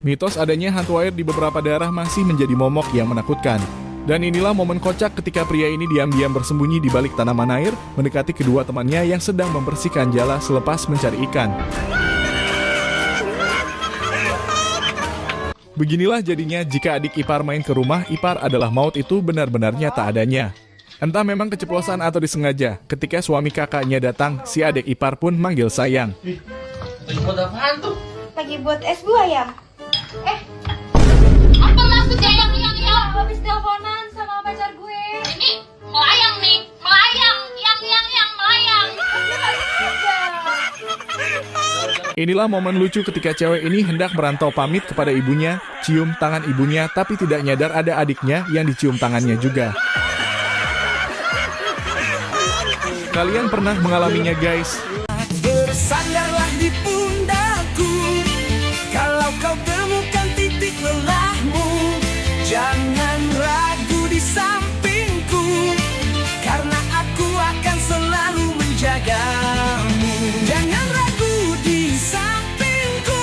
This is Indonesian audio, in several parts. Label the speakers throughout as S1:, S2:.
S1: Mitos adanya hantu air di beberapa daerah masih menjadi momok yang menakutkan. Dan inilah momen kocak ketika pria ini diam-diam bersembunyi di balik tanaman air, mendekati kedua temannya yang sedang membersihkan jala selepas mencari ikan. Beginilah jadinya jika adik ipar main ke rumah ipar adalah maut itu benar-benarnya tak adanya. Entah memang keceplosan atau disengaja, ketika suami kakaknya datang, si adik ipar pun manggil sayang.
S2: Buat apaan tuh?
S3: Lagi buat es buah ya?
S4: Apa maksudnya yang
S3: Habis teleponan sama pacar gue.
S4: ini melayang nih, melayang, yang melayang.
S1: Inilah momen lucu ketika cewek ini hendak merantau pamit kepada ibunya, cium tangan ibunya tapi tidak nyadar ada adiknya yang dicium tangannya juga. Kalian pernah mengalaminya guys?
S5: Bersandarlah di pundakku, kalau kau temukan titik lelahmu, jangan ragu di sampingku, karena aku akan selalu menjagamu. Jangan ragu di sampingku,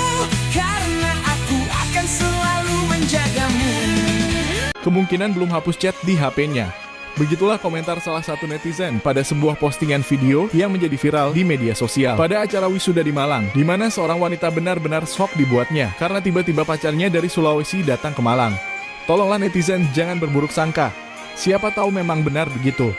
S5: karena aku akan selalu menjagamu.
S1: Kemungkinan belum hapus chat di HP-nya. Begitulah komentar salah satu netizen pada sebuah postingan video yang menjadi viral di media sosial pada acara wisuda di Malang, di mana seorang wanita benar-benar shock dibuatnya karena tiba-tiba pacarnya dari Sulawesi datang ke Malang. Tolonglah netizen jangan berburuk sangka. Siapa tahu memang benar begitu.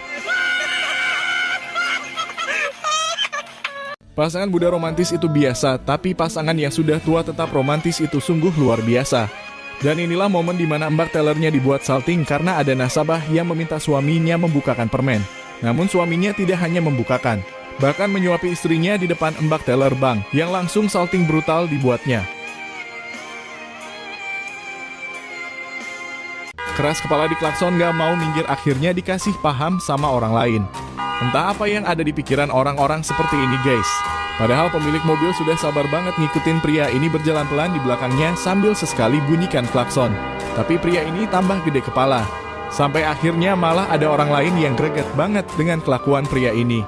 S1: Pasangan muda romantis itu biasa, tapi pasangan yang sudah tua tetap romantis itu sungguh luar biasa. Dan inilah momen di mana mbak tellernya dibuat salting karena ada nasabah yang meminta suaminya membukakan permen. Namun suaminya tidak hanya membukakan, bahkan menyuapi istrinya di depan mbak teller bank yang langsung salting brutal dibuatnya. Keras kepala di klakson gak mau minggir, akhirnya dikasih paham sama orang lain. Entah apa yang ada di pikiran orang-orang seperti ini guys. Padahal pemilik mobil sudah sabar banget ngikutin pria ini berjalan pelan di belakangnya sambil sesekali bunyikan klakson. Tapi pria ini tambah gede kepala. Sampai akhirnya malah ada orang lain yang greget banget dengan kelakuan pria ini.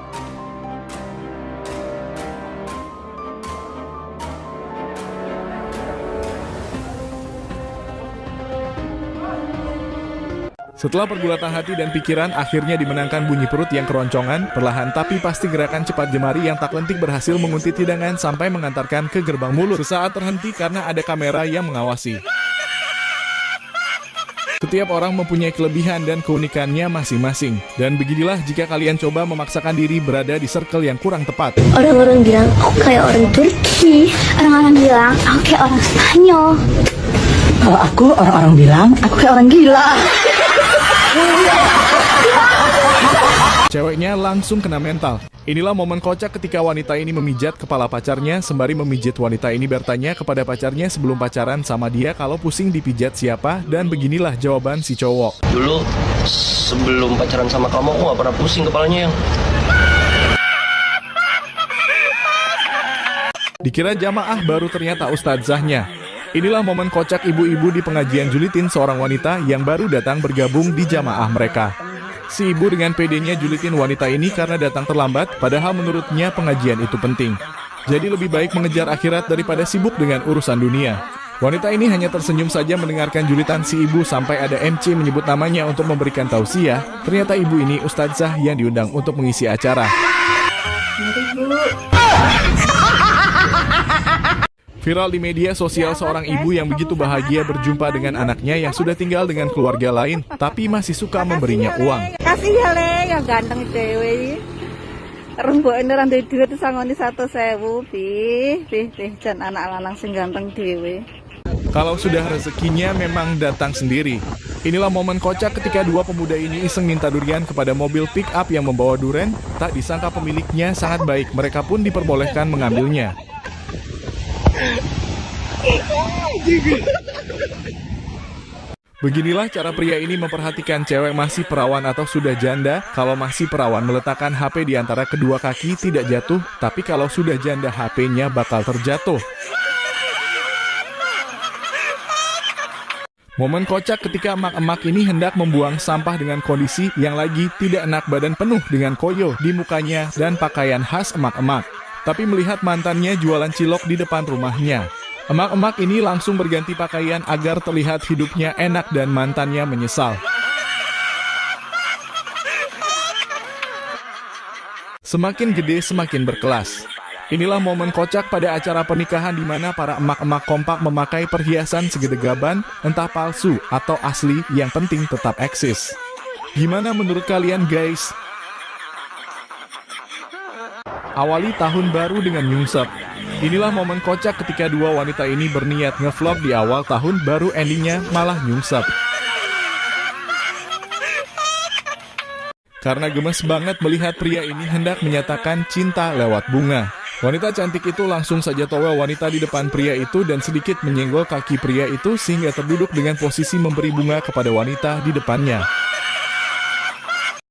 S1: Setelah pergulatan hati dan pikiran, akhirnya dimenangkan bunyi perut yang keroncongan, perlahan tapi pasti gerakan cepat jemari yang tak lentik berhasil menguntit hidangan sampai mengantarkan ke gerbang mulut. Sesaat terhenti karena ada kamera yang mengawasi. Setiap orang mempunyai kelebihan dan keunikannya masing-masing. Dan beginilah jika kalian coba memaksakan diri berada di circle yang kurang tepat.
S6: Orang-orang bilang aku kayak orang Turki, orang-orang bilang aku kayak orang Spanyol.
S7: Kalau aku, orang-orang bilang aku kayak orang gila.
S1: Ceweknya langsung kena mental. Inilah momen kocak ketika wanita ini memijat kepala pacarnya sembari memijit wanita ini bertanya kepada pacarnya sebelum pacaran sama dia kalau pusing dipijat siapa, dan beginilah jawaban si cowok.
S2: Dulu sebelum pacaran sama kamu aku gak pernah pusing kepalanya yang.
S1: Dikira jamaah baru ternyata ustadzahnya. Inilah momen kocak ibu-ibu di pengajian julitin seorang wanita yang baru datang bergabung di jamaah mereka. Si ibu dengan pedenya julitin wanita ini karena datang terlambat, padahal menurutnya pengajian itu penting. Jadi lebih baik mengejar akhirat daripada sibuk dengan urusan dunia. Wanita ini hanya tersenyum saja mendengarkan julitan si ibu sampai ada MC menyebut namanya untuk memberikan tausiah. Ternyata ibu ini ustadzah yang diundang untuk mengisi acara. Viral di media sosial seorang ibu yang begitu bahagia berjumpa dengan anaknya yang sudah tinggal dengan keluarga lain, tapi masih suka memberinya uang.
S8: Kasih ya le, yang ganteng dewe. Rembuk ini rantai duit sangoni 1.000, pih, jan anak lanang sing ganteng dewe.
S1: Kalau sudah rezekinya memang datang sendiri. Inilah momen kocak ketika dua pemuda ini iseng minta durian kepada mobil pick up yang membawa duren. Tak disangka pemiliknya sangat baik, mereka pun diperbolehkan mengambilnya. Beginilah cara pria ini memperhatikan cewek masih perawan atau sudah janda. Kalau masih perawan meletakkan HP di antara kedua kaki tidak jatuh, tapi kalau sudah janda HP-nya bakal terjatuh. Momen kocak ketika emak-emak ini hendak membuang sampah dengan kondisi yang lagi tidak enak badan penuh dengan koyo di mukanya dan pakaian khas emak-emak. Tapi melihat mantannya jualan cilok di depan rumahnya. Emak-emak ini langsung berganti pakaian agar terlihat hidupnya enak dan mantannya menyesal. Semakin gede semakin berkelas. Inilah momen kocak pada acara pernikahan di mana para emak-emak kompak memakai perhiasan segede gaban, entah palsu atau asli, yang penting tetap eksis. Gimana menurut kalian guys? Awali tahun baru dengan nyungsep. Inilah momen kocak ketika dua wanita ini berniat ngevlog di awal tahun, baru endingnya malah nyungsep. Karena gemes banget melihat pria ini hendak menyatakan cinta lewat bunga. Wanita cantik itu langsung saja towel wanita di depan pria itu dan sedikit menyenggol kaki pria itu sehingga terduduk dengan posisi memberi bunga kepada wanita di depannya.